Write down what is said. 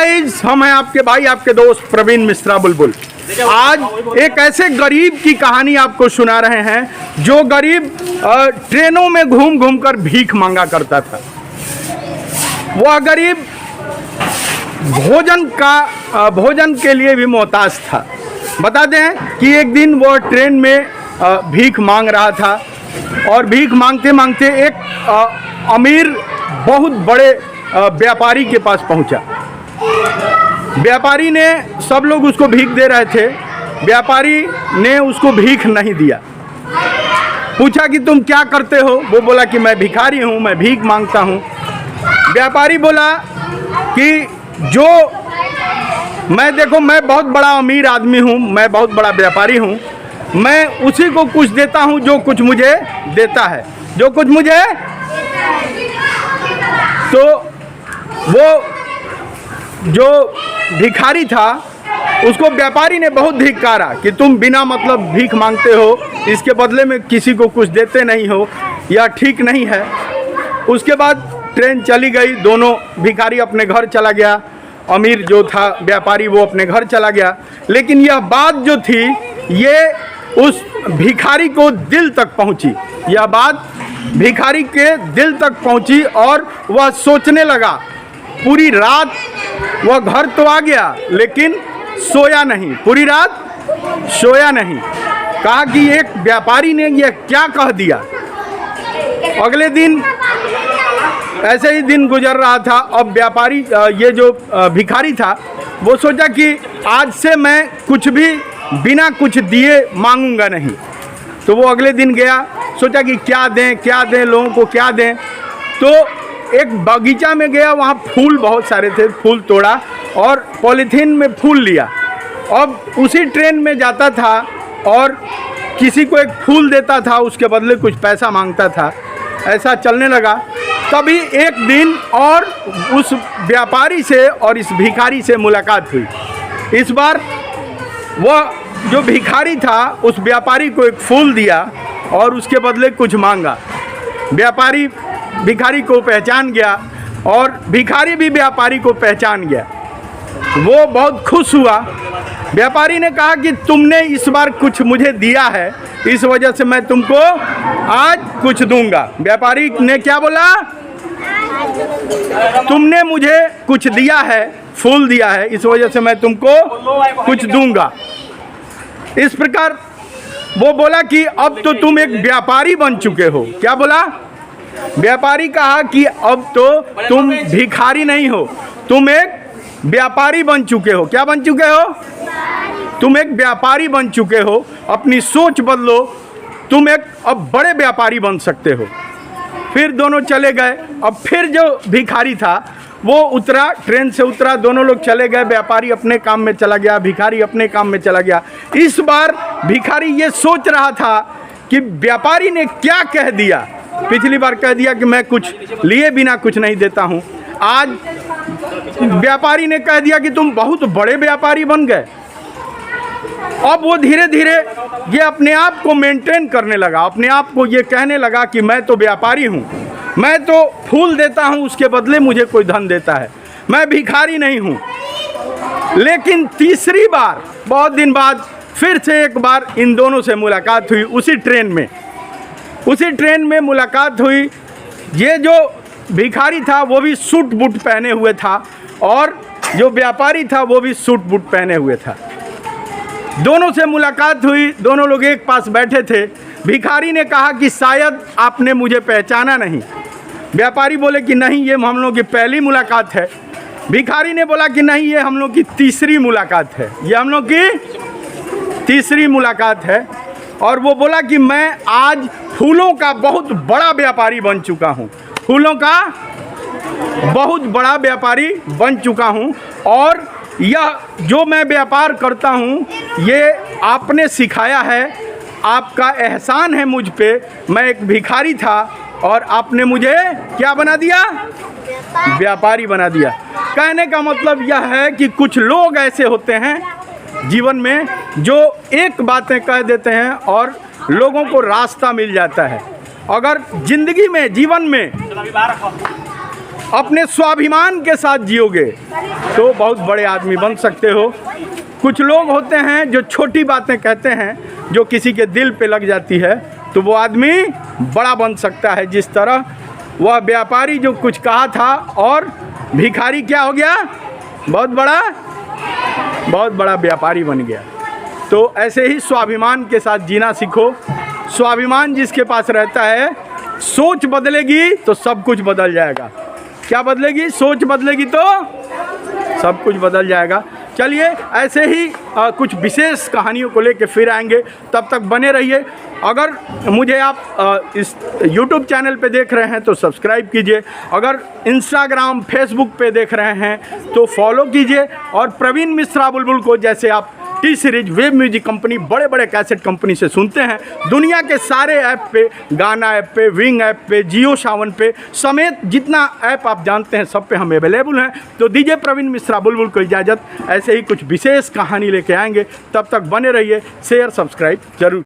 Guys, हम हैं आपके भाई, आपके दोस्त प्रवीण मिश्रा बुलबुल। आज एक ऐसे गरीब की कहानी आपको सुना रहे हैं जो गरीब ट्रेनों में घूम घूम कर भीख मांगा करता था। वह गरीब भोजन के लिए भी मोहताज था। बता दें कि एक दिन वह ट्रेन में भीख मांग रहा था और भीख मांगते मांगते एक अमीर बहुत बड़े व्यापारी के पास पहुंचा। व्यापारी ने, सब लोग उसको भीख दे रहे थे, व्यापारी ने उसको भीख नहीं दिया। पूछा कि तुम क्या करते हो? वो बोला कि मैं भिखारी हूँ, मैं भीख मांगता हूँ। व्यापारी बोला कि मैं बहुत बड़ा अमीर आदमी हूँ, मैं बहुत बड़ा व्यापारी हूँ, मैं उसी को कुछ देता हूँ जो कुछ मुझे देता है, जो कुछ मुझे। तो वो जो भिखारी था उसको व्यापारी ने बहुत धिक्कारा कि तुम बिना मतलब भीख मांगते हो, इसके बदले में किसी को कुछ देते नहीं हो, यह ठीक नहीं है। उसके बाद ट्रेन चली गई, दोनों, भिखारी अपने घर चला गया, अमीर जो था व्यापारी वो अपने घर चला गया। लेकिन यह बात जो थी ये उस भिखारी को दिल तक पहुंची, यह बात भिखारी के दिल तक पहुंची और वह सोचने लगा। पूरी रात वह घर तो आ गया लेकिन सोया नहीं, पूरी रात सोया नहीं। कहा कि एक व्यापारी ने यह क्या कह दिया। अगले दिन ऐसे ही दिन गुजर रहा था। अब व्यापारी, ये जो भिखारी था, वो सोचा कि आज से मैं कुछ भी बिना कुछ दिए मांगूंगा नहीं। तो वो अगले दिन गया, सोचा कि क्या दें लोगों को, क्या दें। तो एक बगीचा में गया, वहाँ फूल बहुत सारे थे, फूल तोड़ा और पॉलीथीन में फूल लिया। अब उसी ट्रेन में जाता था और किसी को एक फूल देता था, उसके बदले कुछ पैसा मांगता था। ऐसा चलने लगा। तभी एक दिन और उस व्यापारी से और इस भिखारी से मुलाकात हुई। इस बार वह जो भिखारी था उस व्यापारी को एक फूल दिया और उसके बदले कुछ मांगा। व्यापारी भिखारी को पहचान गया और भिखारी भी व्यापारी को पहचान गया। वो बहुत खुश हुआ। व्यापारी ने कहा कि तुमने इस बार कुछ मुझे दिया है, इस वजह से मैं तुमको आज कुछ दूंगा। व्यापारी ने क्या बोला? तुमने मुझे कुछ दिया है, फूल दिया है, इस वजह से मैं तुमको कुछ दूंगा। इस प्रकार वो बोला कि अब तो तुम एक व्यापारी बन चुके हो। क्या बोला? व्यापारी कहा कि अब तो तुम भिखारी नहीं हो, तुम एक व्यापारी बन चुके हो। क्या बन चुके हो? तुम एक व्यापारी बन चुके हो। अपनी सोच बदलो, तुम एक अब बड़े व्यापारी बन सकते हो। फिर दोनों चले गए। अब फिर जो भिखारी था वो उतरा, ट्रेन से उतरा, दोनों लोग चले गए। व्यापारी अपने काम में चला गया, भिखारी अपने काम में चला गया। इस बार भिखारी ये सोच रहा था कि व्यापारी ने क्या कह दिया। पिछली बार कह दिया कि मैं कुछ लिए बिना कुछ नहीं देता हूँ, आज व्यापारी ने कह दिया कि तुम बहुत बड़े व्यापारी बन गए। अब वो धीरे धीरे ये अपने आप को मेंटेन करने लगा, अपने आप को ये कहने लगा कि मैं तो व्यापारी हूँ, मैं तो फूल देता हूँ, उसके बदले मुझे कोई धन देता है, मैं भिखारी नहीं हूँ। लेकिन तीसरी बार, बहुत दिन बाद, फिर से एक बार इन दोनों से मुलाकात हुई। उसी ट्रेन में मुलाकात हुई। ये जो भिखारी था वो भी सूट बूट पहने हुए था और जो व्यापारी था वो भी सूट बूट पहने हुए था। दोनों से मुलाकात हुई, दोनों लोग एक पास बैठे थे। भिखारी ने कहा कि शायद आपने मुझे पहचाना नहीं। व्यापारी बोले कि नहीं, ये हम लोग की पहली मुलाकात है। भिखारी ने बोला कि नहीं, ये हम लोग की तीसरी मुलाकात है, ये हम लोग की तीसरी मुलाकात है। और वो बोला कि मैं आज फूलों का बहुत बड़ा व्यापारी बन चुका हूँ, फूलों का बहुत बड़ा व्यापारी बन चुका हूँ और यह जो मैं व्यापार करता हूँ ये आपने सिखाया है, आपका एहसान है मुझ पे। मैं एक भिखारी था और आपने मुझे क्या बना दिया? व्यापारी बना दिया। कहने का मतलब यह है कि कुछ लोग ऐसे होते हैं जीवन में जो एक बातें कह देते हैं और लोगों को रास्ता मिल जाता है। अगर जिंदगी में, जीवन में अपने स्वाभिमान के साथ जियोगे तो बहुत बड़े आदमी बन सकते हो। कुछ लोग होते हैं जो छोटी बातें कहते हैं, जो किसी के दिल पे लग जाती है, तो वो आदमी बड़ा बन सकता है। जिस तरह वह व्यापारी जो कुछ कहा था और भिखारी क्या हो गया, बहुत बड़ा व्यापारी बन गया। तो ऐसे ही स्वाभिमान के साथ जीना सीखो। स्वाभिमान जिसके पास रहता है, सोच बदलेगी तो सब कुछ बदल जाएगा। क्या बदलेगी? सोच बदलेगी तो सब कुछ बदल जाएगा। चलिए ऐसे ही कुछ विशेष कहानियों को लेके फिर आएंगे, तब तक बने रहिए। अगर मुझे आप इस YouTube चैनल पे देख रहे हैं तो सब्सक्राइब कीजिए, अगर इंस्टाग्राम फेसबुक पे देख रहे हैं तो फॉलो कीजिए, और प्रवीण मिश्रा बुलबुल को जैसे आप T series, web music company, बड़े बड़े कैसेट कंपनी से सुनते हैं, दुनिया के सारे ऐप पे, गाना ऐप पे, विंग ऐप पे, जियो सावन पे समेत जितना ऐप आप जानते हैं सब पे हम अवेलेबल हैं। तो दीजिए प्रवीण मिश्रा बुलबुल को इजाज़त, ऐसे ही कुछ विशेष कहानी लेके आएंगे, तब तक बने रहिए। शेयर सब्सक्राइब जरूर।